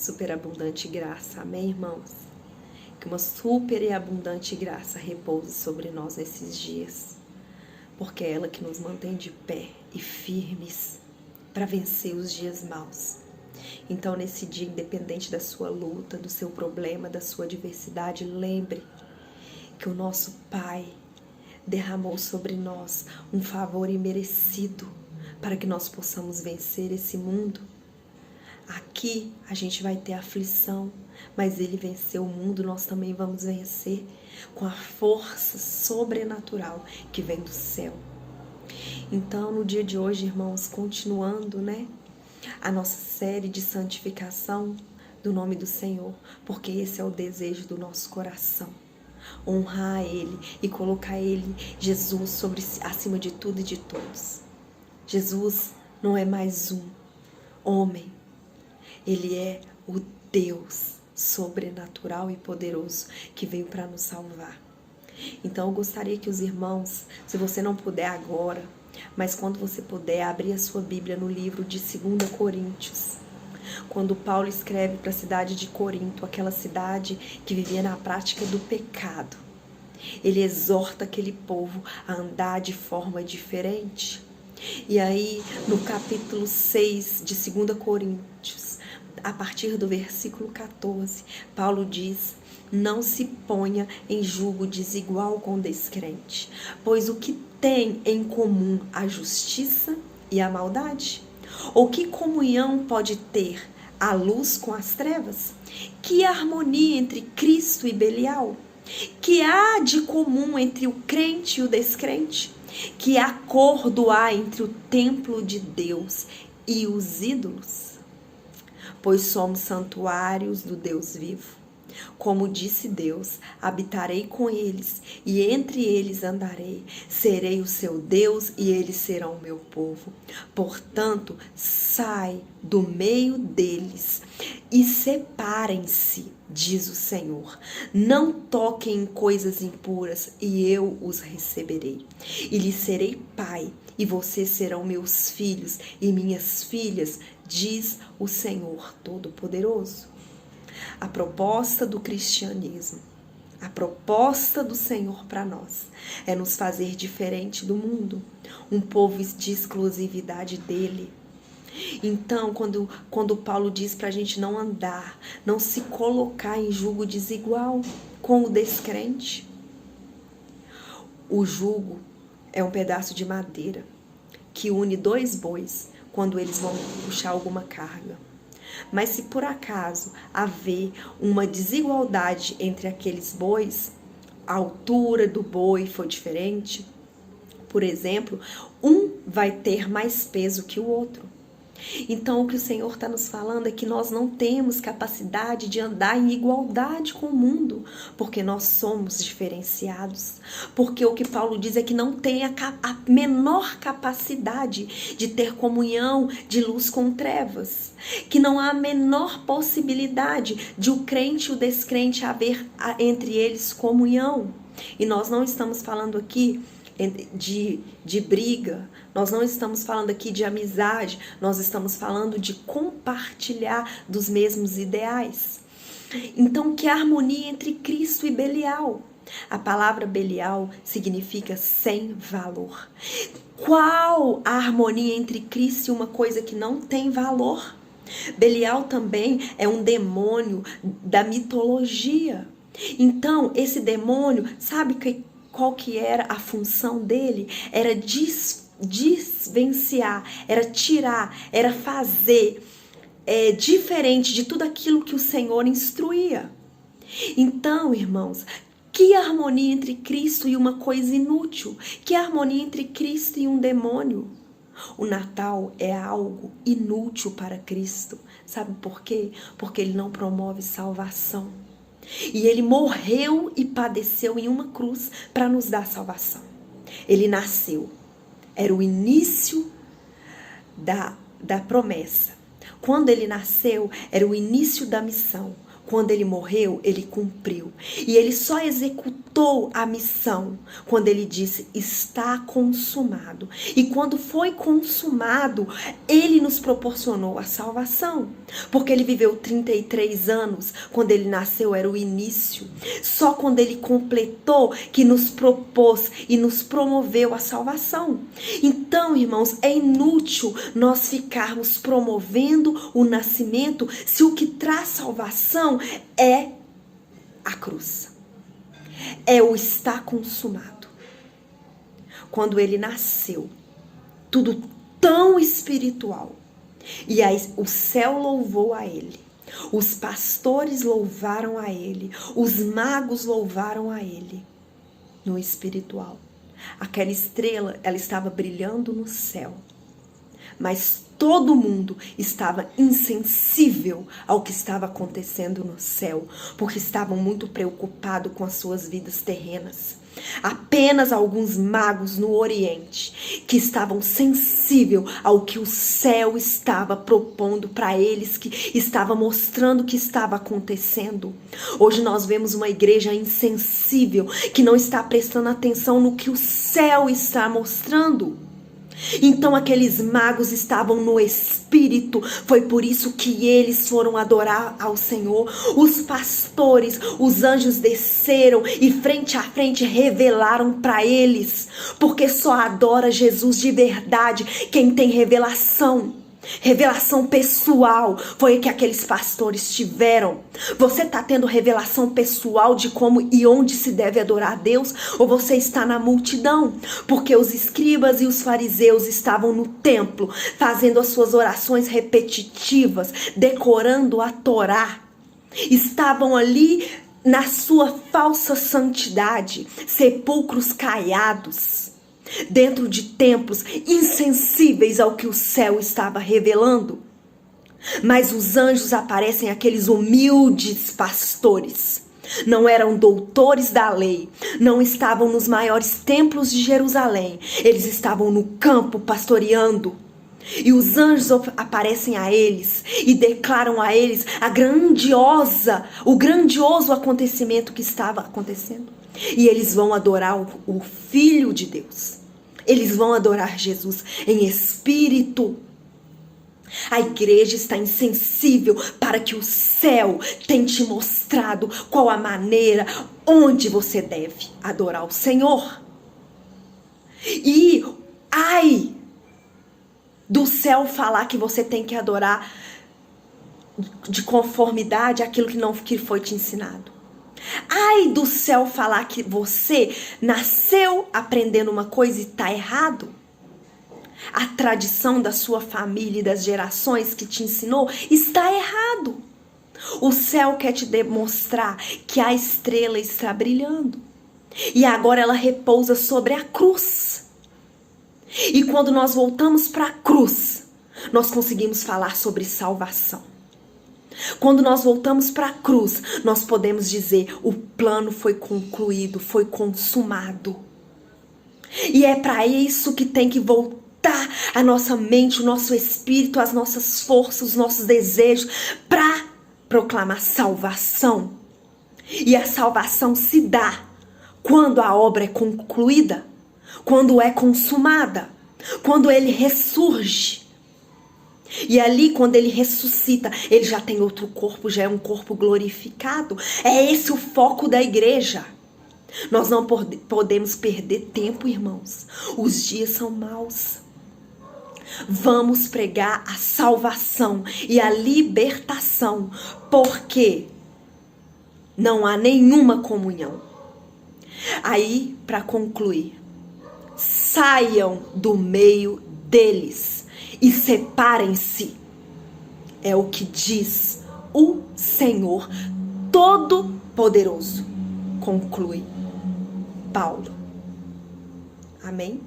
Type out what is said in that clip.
superabundante graça. Amém, irmãos? Que uma super e abundante graça repouse sobre nós nesses dias, porque é ela que nos mantém de pé e firmes para vencer os dias maus. Então, nesse dia, independente da sua luta, do seu problema, da sua adversidade, lembre que o nosso Pai derramou sobre nós um favor imerecido para que nós possamos vencer esse mundo. Aqui a gente vai ter aflição, mas Ele venceu o mundo, nós também vamos vencer com a força sobrenatural que vem do céu. Então, no dia de hoje, irmãos, continuando, a nossa série de santificação do nome do Senhor, porque esse é o desejo do nosso coração. Honrar Ele e colocar Ele, Jesus, acima de tudo e de todos. Jesus não é mais um homem, Ele é o Deus sobrenatural e poderoso que veio para nos salvar. Então eu gostaria que os irmãos, se você não puder agora, mas quando você puder, abrir a sua Bíblia no livro de 2 Coríntios. Quando Paulo escreve para a cidade de Corinto, aquela cidade que vivia na prática do pecado, ele exorta aquele povo a andar de forma diferente. E aí, no capítulo 6 de 2 Coríntios, a partir do versículo 14, Paulo diz: não se ponha em julgo desigual com o descrente, pois o que tem em comum a justiça e a maldade? Ou que comunhão pode ter a luz com as trevas? Que harmonia entre Cristo e Belial? Que há de comum entre o crente e o descrente? Que acordo há entre o templo de Deus e os ídolos? Pois somos santuários do Deus vivo. Como disse Deus, habitarei com eles, e entre eles andarei. Serei o seu Deus, e eles serão o meu povo. Portanto, sai do meio deles e separem-se, diz o Senhor. Não toquem em coisas impuras, e eu os receberei. E lhes serei pai, e vocês serão meus filhos e minhas filhas, diz o Senhor Todo-Poderoso. A proposta do cristianismo, a proposta do Senhor para nós é nos fazer diferente do mundo, um povo de exclusividade dele. Então, quando Paulo diz para a gente não andar, não se colocar em jugo desigual com o descrente, o jugo é um pedaço de madeira que une 2 bois quando eles vão puxar alguma carga. Mas se por acaso haver uma desigualdade entre aqueles bois, a altura do boi for diferente, por exemplo, um vai ter mais peso que o outro. Então o que o Senhor está nos falando é que nós não temos capacidade de andar em igualdade com o mundo, porque nós somos diferenciados. Porque o que Paulo diz é que não tem a menor capacidade de ter comunhão de luz com trevas, que não há a menor possibilidade de o crente e o descrente haver entre eles comunhão. E nós não estamos falando aqui de briga, nós não estamos falando aqui de amizade, nós estamos falando de compartilhar dos mesmos ideais. Então, que harmonia entre Cristo e Belial? A palavra Belial significa sem valor. Qual a harmonia entre Cristo e uma coisa que não tem valor? Belial também é um demônio da mitologia. Então, esse demônio, sabe qual que era a função dele? Era desvenciar, era tirar, era fazer diferente de tudo aquilo que o Senhor instruía. Então, irmãos, que harmonia entre Cristo e uma coisa inútil? Que harmonia entre Cristo e um demônio? O Natal é algo inútil para Cristo. Sabe por quê? Porque ele não promove salvação. E ele morreu e padeceu em uma cruz para nos dar salvação. Ele nasceu. Era o início da promessa. Quando ele nasceu, era o início da missão. Quando ele morreu, ele cumpriu. E ele só executou a missão quando ele disse: está consumado. E quando foi consumado, ele nos proporcionou a salvação. Porque ele viveu 33 anos, quando ele nasceu era o início. Só quando ele completou que nos propôs e nos promoveu a salvação. Então, irmãos, é inútil nós ficarmos promovendo o nascimento se o que traz salvação é a cruz. É o está consumado. Quando ele nasceu, tudo tão espiritual. E aí o céu louvou a ele. Os pastores louvaram a ele. Os magos louvaram a ele. No espiritual. Aquela estrela, ela estava brilhando no céu. Mas todo mundo estava insensível ao que estava acontecendo no céu, porque estavam muito preocupados com as suas vidas terrenas. Apenas alguns magos no Oriente que estavam sensíveis ao que o céu estava propondo para eles, que estava mostrando o que estava acontecendo. Hoje nós vemos uma igreja insensível que não está prestando atenção no que o céu está mostrando. Então aqueles magos estavam no espírito, foi por isso que eles foram adorar ao Senhor. Os pastores, os anjos desceram e frente a frente revelaram para eles, porque só adora Jesus de verdade quem tem revelação. Revelação pessoal foi que aqueles pastores tiveram. Você está tendo revelação pessoal de como e onde se deve adorar a Deus? Ou você está na multidão? Porque os escribas e os fariseus estavam no templo, fazendo as suas orações repetitivas, decorando a Torá. Estavam ali na sua falsa santidade, sepulcros caiados, dentro de templos insensíveis ao que o céu estava revelando. Mas os anjos aparecem aqueles humildes pastores. Não eram doutores da lei, não estavam nos maiores templos de Jerusalém. Eles estavam no campo pastoreando. E os anjos aparecem a eles e declaram a eles o grandioso acontecimento que estava acontecendo. E eles vão adorar o Filho de Deus. Eles vão adorar Jesus em espírito. A igreja está insensível para que o céu tenha te mostrado qual a maneira onde você deve adorar o Senhor. E ai do céu falar que você tem que adorar de conformidade àquilo que foi te ensinado. Ai do céu falar que você nasceu aprendendo uma coisa e está errado. A tradição da sua família e das gerações que te ensinou está errado. O céu quer te demonstrar que a estrela está brilhando. E agora ela repousa sobre a cruz. E quando nós voltamos para a cruz, nós conseguimos falar sobre salvação. Quando nós voltamos para a cruz, nós podemos dizer: o plano foi concluído, foi consumado. E é para isso que tem que voltar a nossa mente, o nosso espírito, as nossas forças, os nossos desejos, para proclamar salvação. E a salvação se dá quando a obra é concluída, quando é consumada, quando ele ressurge. E ali, quando ele ressuscita, ele já tem outro corpo, já é um corpo glorificado. É esse o foco da igreja. Nós não podemos perder tempo, irmãos. Os dias são maus. Vamos pregar a salvação e a libertação, porque não há nenhuma comunhão. Aí, para concluir, saiam do meio deles e separem-se. É o que diz o Senhor Todo-Poderoso. Conclui Paulo. Amém?